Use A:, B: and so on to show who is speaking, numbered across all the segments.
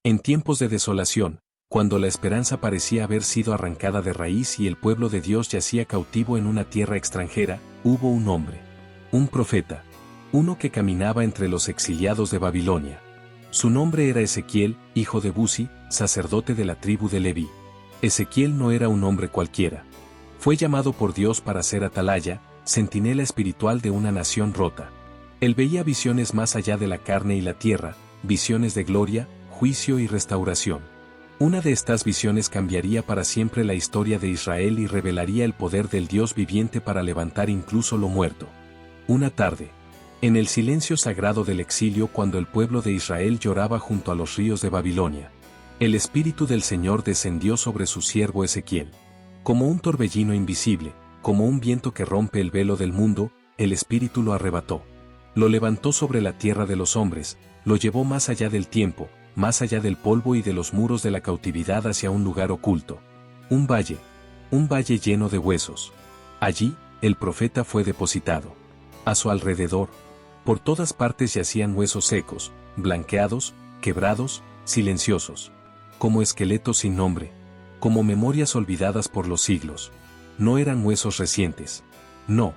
A: En tiempos de desolación, cuando la esperanza parecía haber sido arrancada de raíz y el pueblo de Dios yacía cautivo en una tierra extranjera, hubo un hombre, un profeta, uno que caminaba entre los exiliados de Babilonia. Su nombre era Ezequiel, hijo de Buzi, sacerdote de la tribu de Leví. Ezequiel no era un hombre cualquiera. Fue llamado por Dios para ser atalaya, centinela espiritual de una nación rota. Él veía visiones más allá de la carne y la tierra, visiones de gloria, juicio y restauración. Una de estas visiones cambiaría para siempre la historia de Israel y revelaría el poder del Dios viviente para levantar incluso lo muerto. Una tarde, en el silencio sagrado del exilio, cuando el pueblo de Israel lloraba junto a los ríos de Babilonia, el Espíritu del Señor descendió sobre su siervo Ezequiel. Como un torbellino invisible, como un viento que rompe el velo del mundo, el Espíritu lo arrebató. Lo levantó sobre la tierra de los hombres, lo llevó más allá del tiempo, más allá del polvo y de los muros de la cautividad hacia un lugar oculto. Un valle lleno de huesos. Allí, el profeta fue depositado. A su alrededor, por todas partes yacían huesos secos, blanqueados, quebrados, silenciosos. Como esqueletos sin nombre, como memorias olvidadas por los siglos. No eran huesos recientes. No,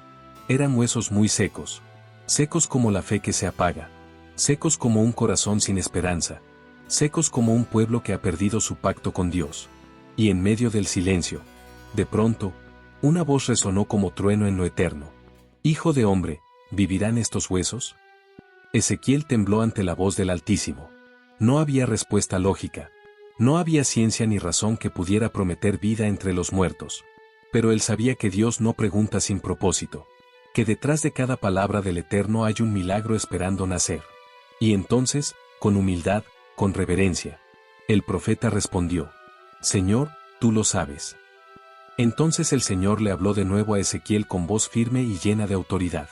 A: eran huesos muy secos. Secos como la fe que se apaga. Secos como un corazón sin esperanza. Secos como un pueblo que ha perdido su pacto con Dios. Y en medio del silencio, de pronto, una voz resonó como trueno en lo eterno. Hijo de hombre, ¿vivirán estos huesos? Ezequiel tembló ante la voz del Altísimo. No había respuesta lógica. No había ciencia ni razón que pudiera prometer vida entre los muertos. Pero él sabía que Dios no pregunta sin propósito. Que detrás de cada palabra del Eterno hay un milagro esperando nacer. Y entonces, con humildad, con reverencia, el profeta respondió: Señor, tú lo sabes. Entonces el Señor le habló de nuevo a Ezequiel con voz firme y llena de autoridad.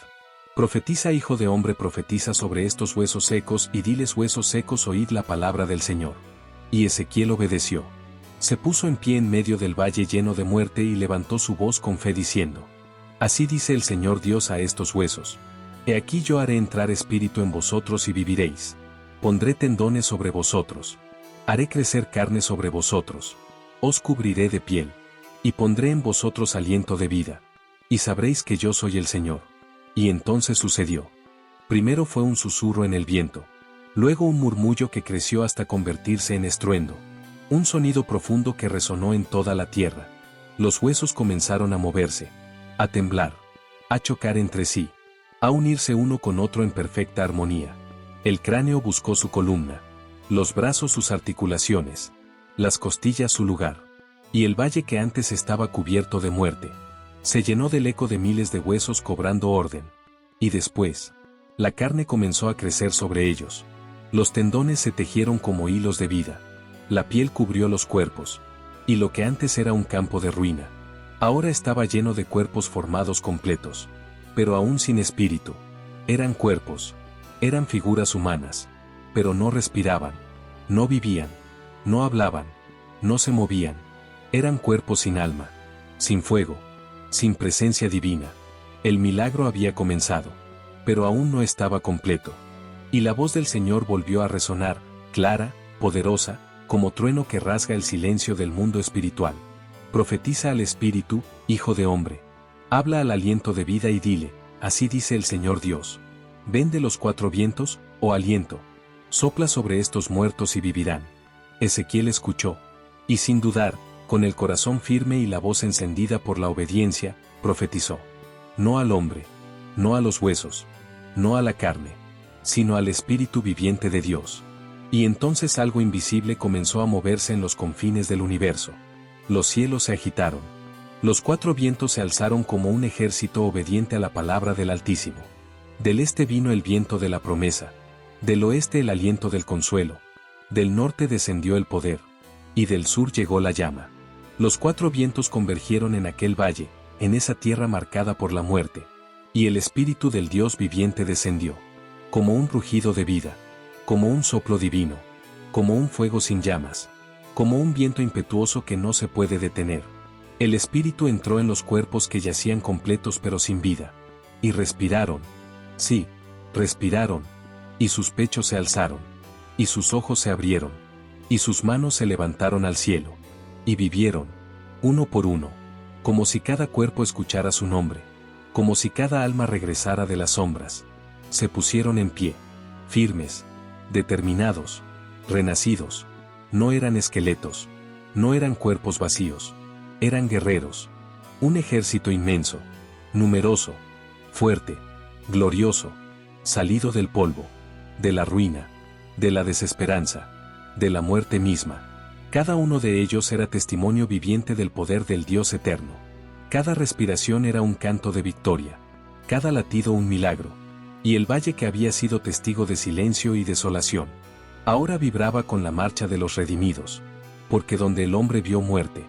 A: Profetiza, hijo de hombre, profetiza sobre estos huesos secos y diles: huesos secos, oíd la palabra del Señor. Y Ezequiel obedeció. Se puso en pie en medio del valle lleno de muerte y levantó su voz con fe diciendo: Así dice el Señor Dios a estos huesos: He aquí yo haré entrar espíritu en vosotros y viviréis. Pondré tendones sobre vosotros. Haré crecer carne sobre vosotros. Os cubriré de piel. Y pondré en vosotros aliento de vida. Y sabréis que yo soy el Señor. Y entonces sucedió. Primero fue un susurro en el viento. Luego un murmullo que creció hasta convertirse en estruendo. Un sonido profundo que resonó en toda la tierra. Los huesos comenzaron a moverse, a temblar, a chocar entre sí, a unirse uno con otro en perfecta armonía. El cráneo buscó su columna, los brazos sus articulaciones, las costillas su lugar. Y el valle que antes estaba cubierto de muerte, se llenó del eco de miles de huesos cobrando orden. Y después, la carne comenzó a crecer sobre ellos. Los tendones se tejieron como hilos de vida. La piel cubrió los cuerpos. Y lo que antes era un campo de ruina, ahora estaba lleno de cuerpos formados completos. Pero aún sin espíritu. Eran cuerpos. Eran figuras humanas. Pero no respiraban. No vivían. No hablaban. No se movían. Eran cuerpos sin alma. Sin fuego. Sin presencia divina. El milagro había comenzado. Pero aún no estaba completo. Y la voz del Señor volvió a resonar, clara, poderosa, como trueno que rasga el silencio del mundo espiritual. Profetiza al Espíritu, hijo de hombre. Habla al aliento de vida y dile: así dice el Señor Dios. Ven de los cuatro vientos, oh aliento. Sopla sobre estos muertos y vivirán. Ezequiel escuchó. Y sin dudar, con el corazón firme y la voz encendida por la obediencia, profetizó. No al hombre. No a los huesos. No a la carne. Sino al Espíritu viviente de Dios. Y entonces algo invisible comenzó a moverse en los confines del universo. Los cielos se agitaron. Los cuatro vientos se alzaron como un ejército obediente a la palabra del Altísimo. Del este vino el viento de la promesa. Del oeste el aliento del consuelo. Del norte descendió el poder. Y del sur llegó la llama. Los cuatro vientos convergieron en aquel valle, en esa tierra marcada por la muerte. Y el Espíritu del Dios viviente descendió. Como un rugido de vida. Como un soplo divino. Como un fuego sin llamas. Como un viento impetuoso que no se puede detener. El Espíritu entró en los cuerpos que yacían completos pero sin vida. Y respiraron. Sí, respiraron. Y sus pechos se alzaron. Y sus ojos se abrieron. y sus manos se levantaron al cielo. Y vivieron, uno por uno, como si cada cuerpo escuchara su nombre, como si cada alma regresara de las sombras. Se pusieron en pie, firmes, determinados, renacidos. No eran esqueletos, no eran cuerpos vacíos, eran guerreros. Un ejército inmenso, numeroso, fuerte, glorioso, salido del polvo, de la ruina, de la desesperanza, de la muerte misma. Cada uno de ellos era testimonio viviente del poder del Dios eterno. Cada respiración era un canto de victoria, cada latido un milagro. Y el valle que había sido testigo de silencio y desolación, ahora vibraba con la marcha de los redimidos. Porque donde el hombre vio muerte,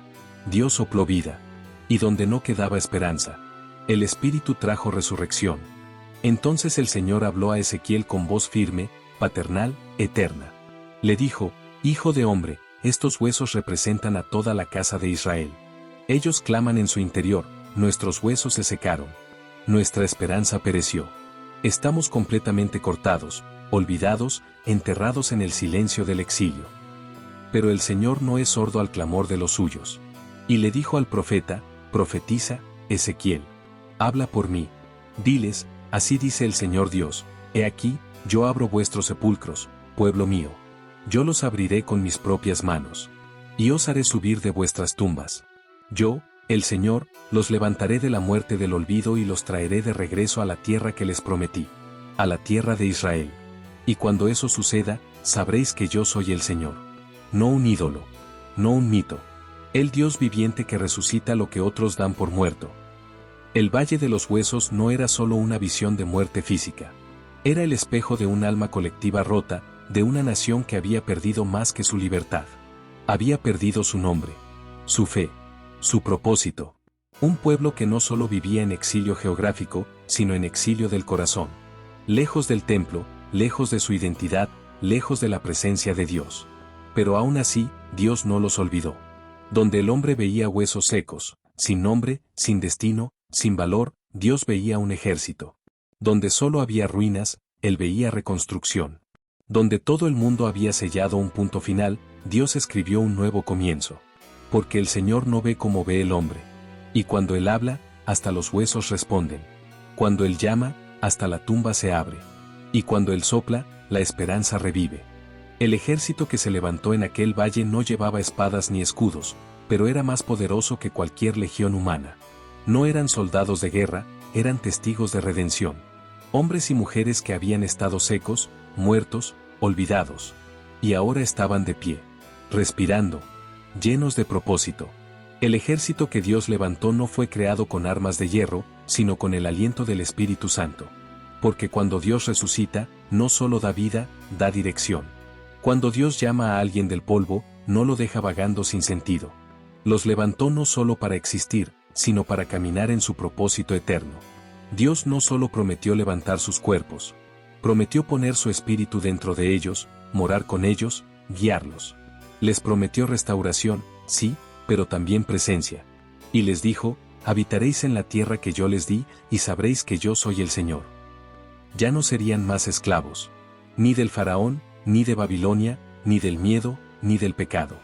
A: Dios sopló vida. Y donde no quedaba esperanza, el Espíritu trajo resurrección. Entonces el Señor habló a Ezequiel con voz firme, paternal, eterna. Le dijo: Hijo de hombre, estos huesos representan a toda la casa de Israel. Ellos claman en su interior: nuestros huesos se secaron. Nuestra esperanza pereció. Estamos completamente cortados, olvidados, enterrados en el silencio del exilio. Pero el Señor no es sordo al clamor de los suyos. Y le dijo al profeta: profetiza, Ezequiel. Habla por mí. Diles: así dice el Señor Dios: he aquí, yo abro vuestros sepulcros, pueblo mío. Yo los abriré con mis propias manos. Y os haré subir de vuestras tumbas. Yo, el Señor, los levantaré de la muerte del olvido y los traeré de regreso a la tierra que les prometí, a la tierra de Israel. Y cuando eso suceda, sabréis que yo soy el Señor. No un ídolo, no un mito. El Dios viviente que resucita lo que otros dan por muerto. El Valle de los Huesos no era solo una visión de muerte física. Era el espejo de un alma colectiva rota, de una nación que había perdido más que su libertad. Había perdido su nombre, su fe, su propósito. Un pueblo que no solo vivía en exilio geográfico, sino en exilio del corazón. Lejos del templo, lejos de su identidad, lejos de la presencia de Dios. Pero aún así, Dios no los olvidó. Donde el hombre veía huesos secos, sin nombre, sin destino, sin valor, Dios veía un ejército. Donde solo había ruinas, Él veía reconstrucción. Donde todo el mundo había sellado un punto final, Dios escribió un nuevo comienzo. Porque el Señor no ve como ve el hombre. Y cuando Él habla, hasta los huesos responden. Cuando Él llama, hasta la tumba se abre. Y cuando Él sopla, la esperanza revive. El ejército que se levantó en aquel valle no llevaba espadas ni escudos, pero era más poderoso que cualquier legión humana. No eran soldados de guerra, eran testigos de redención. Hombres y mujeres que habían estado secos, muertos, olvidados. Y ahora estaban de pie, respirando, llenos de propósito. El ejército que Dios levantó no fue creado con armas de hierro, sino con el aliento del Espíritu Santo. Porque cuando Dios resucita, no solo da vida, da dirección. Cuando Dios llama a alguien del polvo, no lo deja vagando sin sentido. Los levantó no solo para existir, sino para caminar en su propósito eterno. Dios no solo prometió levantar sus cuerpos, prometió poner su espíritu dentro de ellos, morar con ellos, guiarlos. Les prometió restauración, sí, pero también presencia. Y les dijo: habitaréis en la tierra que yo les di, y sabréis que yo soy el Señor. Ya no serían más esclavos, ni del faraón, ni de Babilonia, ni del miedo, ni del pecado.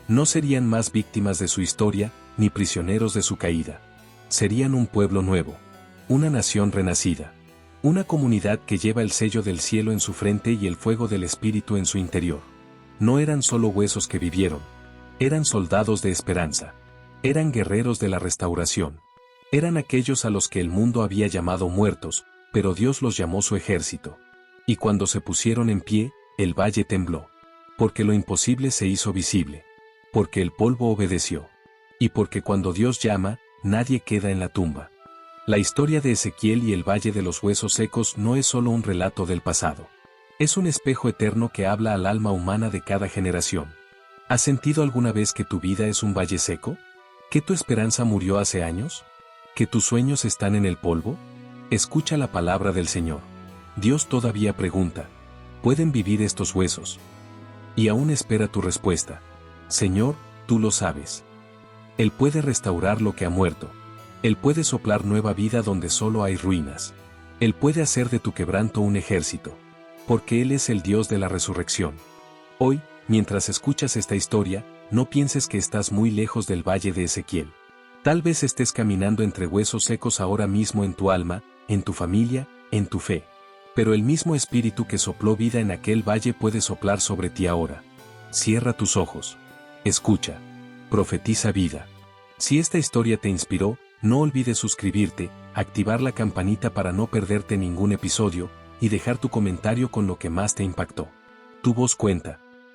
A: No serían más víctimas de su historia, ni prisioneros de su caída. Serían un pueblo nuevo, una nación renacida, una comunidad que lleva el sello del cielo en su frente y el fuego del Espíritu en su interior. No eran solo huesos que vivieron, eran soldados de esperanza, eran guerreros de la restauración. Eran aquellos a los que el mundo había llamado muertos, pero Dios los llamó su ejército. Y cuando se pusieron en pie, el valle tembló. Porque lo imposible se hizo visible. Porque el polvo obedeció. Y porque cuando Dios llama, nadie queda en la tumba. La historia de Ezequiel y el Valle de los Huesos Secos no es solo un relato del pasado. Es un espejo eterno que habla al alma humana de cada generación. ¿Has sentido alguna vez que tu vida es un valle seco? ¿Que tu esperanza murió hace años? ¿Que tus sueños están en el polvo? Escucha la palabra del Señor. Dios todavía pregunta: ¿pueden vivir estos huesos? Y aún espera tu respuesta. Señor, tú lo sabes. Él puede restaurar lo que ha muerto. Él puede soplar nueva vida donde solo hay ruinas. Él puede hacer de tu quebranto un ejército. Porque Él es el Dios de la resurrección. Hoy, Mientras escuchas esta historia, no pienses que estás muy lejos del valle de Ezequiel. Tal vez estés caminando entre huesos secos ahora mismo en tu alma, en tu familia, en tu fe. Pero el mismo espíritu que sopló vida en aquel valle puede soplar sobre ti ahora. Cierra tus ojos. Escucha. Profetiza vida. Si esta historia te inspiró, no olvides suscribirte, activar la campanita para no perderte ningún episodio, y dejar tu comentario con lo que más te impactó. Tu voz cuenta.